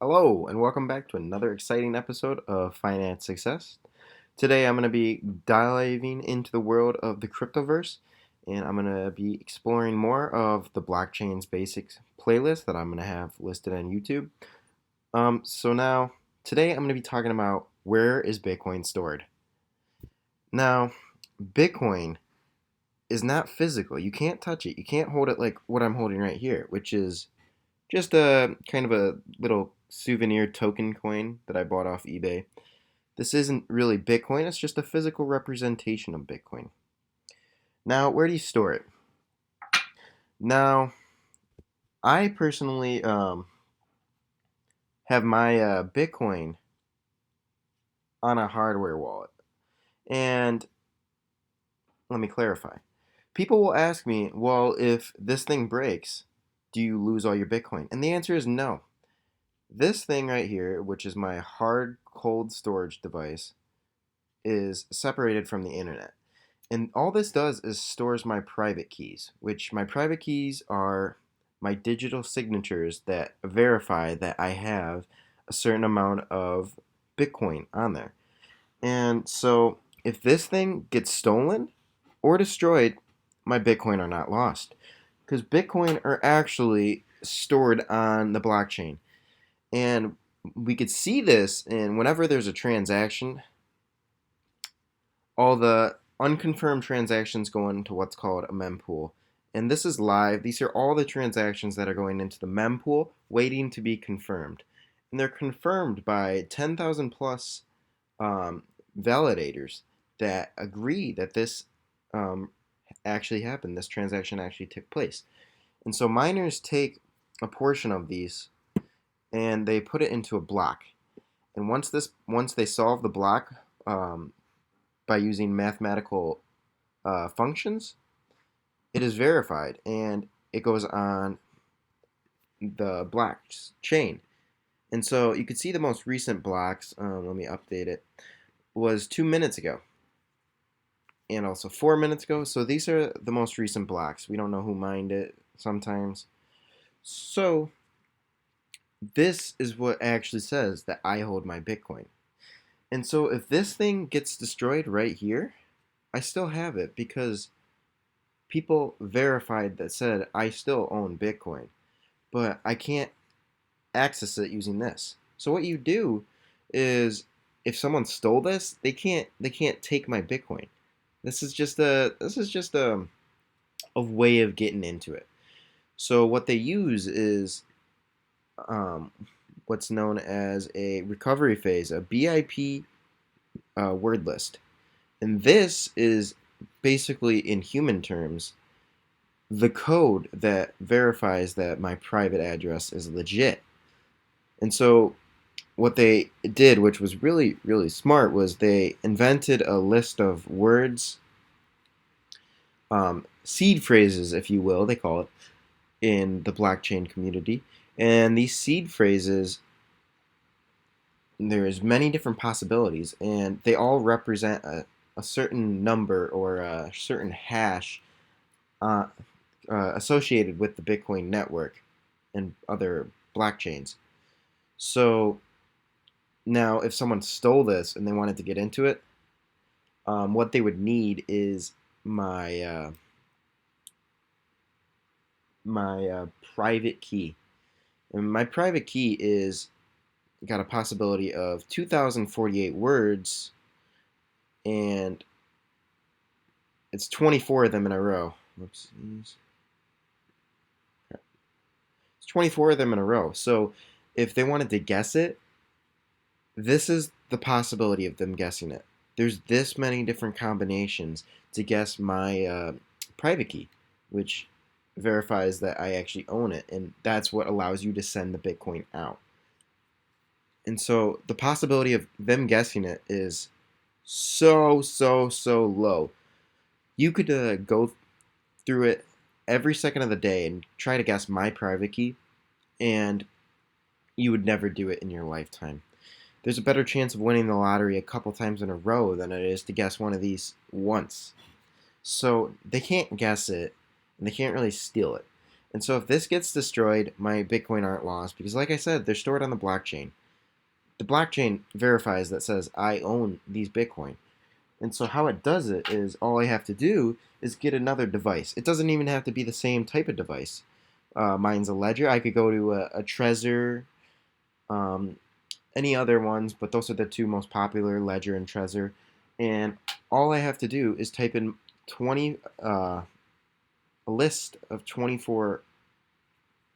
Hello, and welcome back to another exciting episode of Finance Success. Today, I'm going to be diving into the world of the cryptoverse, and I'm going to be exploring more of the blockchain's basics playlist that I'm going to have listed on YouTube. So today I'm going to be talking about where is Bitcoin stored. Now, Bitcoin is not physical. You can't touch it. You can't hold it like what I'm holding right here, which is just a kind of a little souvenir token coin that I bought off eBay. This isn't really Bitcoin, it's just a physical representation of Bitcoin. Now, where do you store it? Now, I personally have my Bitcoin on a hardware wallet. And let me clarify. People will ask me, well, if this thing breaks, do you lose all your Bitcoin? And the answer is no. This thing right here, which is my hard cold storage device, is separated from the internet. And all this does is stores my private keys, which my private keys are my digital signatures that verify that I have a certain amount of Bitcoin on there. And so if this thing gets stolen or destroyed, my Bitcoin are not lost. Because Bitcoin are actually stored on the blockchain. And we could see this in whenever there's a transaction, all the unconfirmed transactions go into what's called a mempool. And this is live. These are all the transactions that are going into the mempool waiting to be confirmed. And they're confirmed by 10,000 plus validators that agree that this actually happened, this transaction actually took place. And so miners take a portion of these and they put it into a block. And once they solve the block, by using mathematical functions, it is verified and it goes on the blockchain. And so you can see the most recent blocks, let me update it, was 2 minutes ago and also 4 minutes ago. So these are the most recent blocks. We don't know who mined it sometimes. So this is what actually says that I hold my Bitcoin. And so if this thing gets destroyed right here, I still have it because people verified that said I still own Bitcoin, but I can't access it using this. So what you do is if someone stole this, they can't take my Bitcoin. This is just a way of getting into it. So what they use is um, what's known as a recovery phase, a BIP word list. And this is basically, in human terms, the code that verifies that my private address is legit. And so, what they did, which was really, really smart, was they invented a list of words, seed phrases, if you will, they call it, in the blockchain community. And these seed phrases, there's many different possibilities, and they all represent a certain number or a certain hash uh, associated with the Bitcoin network and other blockchains. So now, if someone stole this and they wanted to get into it, what they would need is my private key, and my private key is got a possibility of 2,048 words, and it's 24 of them in a row. Whoops. It's 24 of them in a row. So if they wanted to guess it, this is the possibility of them guessing it. There's this many different combinations to guess my private key, which verifies that I actually own it, and that's what allows you to send the Bitcoin out. And so the possibility of them guessing it is so low. You could go through it every second of the day and try to guess my private key, and you would never do it in your lifetime. There's a better chance of winning the lottery a couple times in a row than it is to guess one of these once. So they can't guess it, and they can't really steal it. And so if this gets destroyed, my Bitcoin aren't lost because, like I said, they're stored on the blockchain. The blockchain verifies that says I own these Bitcoin. And so how it does it is all I have to do is get another device. It doesn't even have to be the same type of device. Mine's a ledger. I could go to a Trezor, um, any other ones, but those are the two most popular, Ledger and Trezor. And all I have to do is type in 20, a list of 24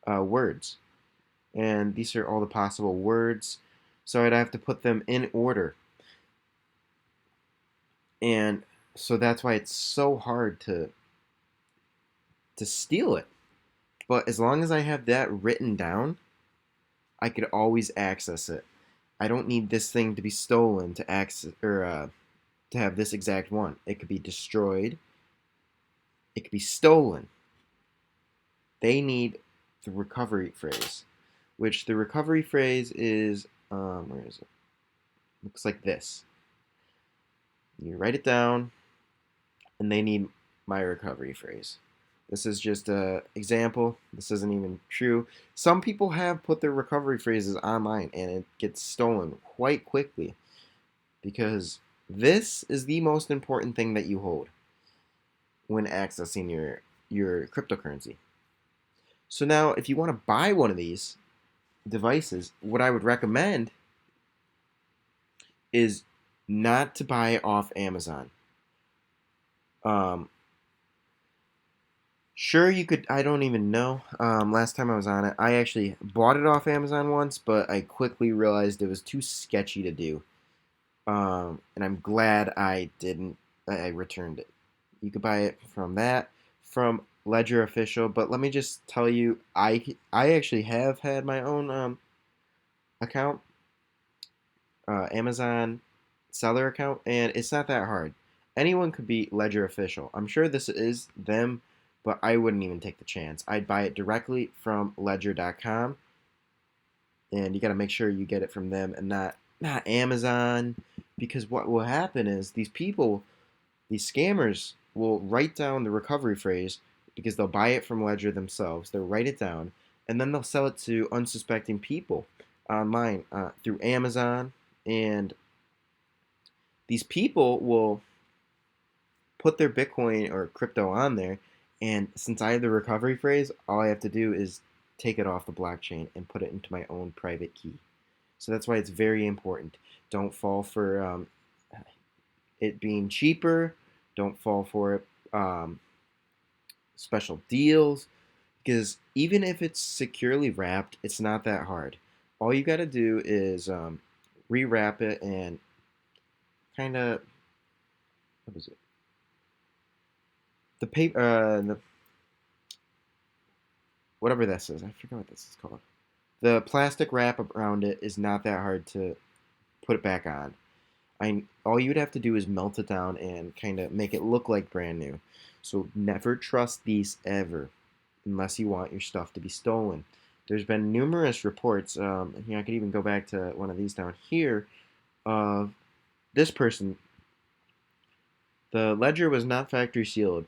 words. And these are all the possible words. So I'd have to put them in order. And so that's why it's so hard to steal it. But as long as I have that written down, I could always access it. I don't need this thing to be stolen to access or to have this exact one. It could be destroyed. It could be stolen. They need the recovery phrase, which the recovery phrase is where is it? Looks like this. You write it down, and they need my recovery phrase. This is just an example. This isn't even true. Some people have put their recovery phrases online, and it gets stolen quite quickly because this is the most important thing that you hold when accessing your cryptocurrency. So now, if you want to buy one of these devices, what I would recommend is not to buy it off Amazon. Um, Sure, you could. I don't even know. Last time I was on it, I actually bought it off Amazon once, but I quickly realized it was too sketchy to do. And I'm glad I didn't. I returned it. You could buy it from that, from Ledger Official. But let me just tell you, I actually have had my own account, Amazon seller account, and it's not that hard. Anyone could be Ledger Official. I'm sure this is them, but I wouldn't even take the chance. I'd buy it directly from ledger.com, and you got to make sure you get it from them and not Amazon, because what will happen is these people, these scammers will write down the recovery phrase because they'll buy it from Ledger themselves. They'll write it down, and then they'll sell it to unsuspecting people online through Amazon, and these people will put their Bitcoin or crypto on there. And since I have the recovery phrase, all I have to do is take it off the blockchain and put it into my own private key. So that's why it's very important. Don't fall for it being cheaper. Don't fall for it special deals, because even if it's securely wrapped, it's not that hard. All you got to do is rewrap it and kind of, what is it? The paper, whatever this is. I forget what this is called. The plastic wrap around it is not that hard to put it back on. All you'd have to do is melt it down and kind of make it look like brand new. So never trust these ever, unless you want your stuff to be stolen. There's been numerous reports. I could even go back to one of these down here of this person. The ledger was not factory sealed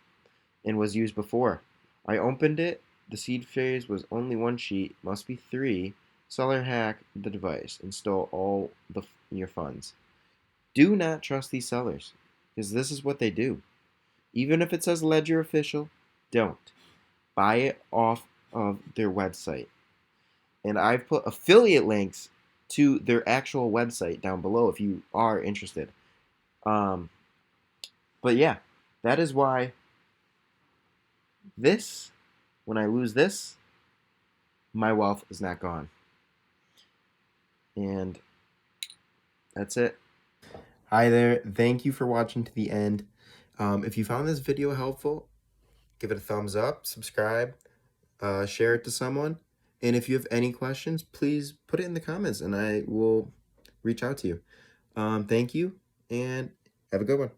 and was used before. I opened it. The seed phase was only one sheet, must be three. Seller hacked the device and stole all your funds. Do not trust these sellers, because this is what they do. Even if it says Ledger Official, don't. Buy it off of their website. And I've put affiliate links to their actual website down below if you are interested. Um, but yeah, that is why this, when I lose this, my wealth is not gone. And that's it. Hi there. Thank you for watching to the end. If you found this video helpful, give it a thumbs up, subscribe, share it to someone. And if you have any questions, please put it in the comments and I will reach out to you. Thank you and have a good one.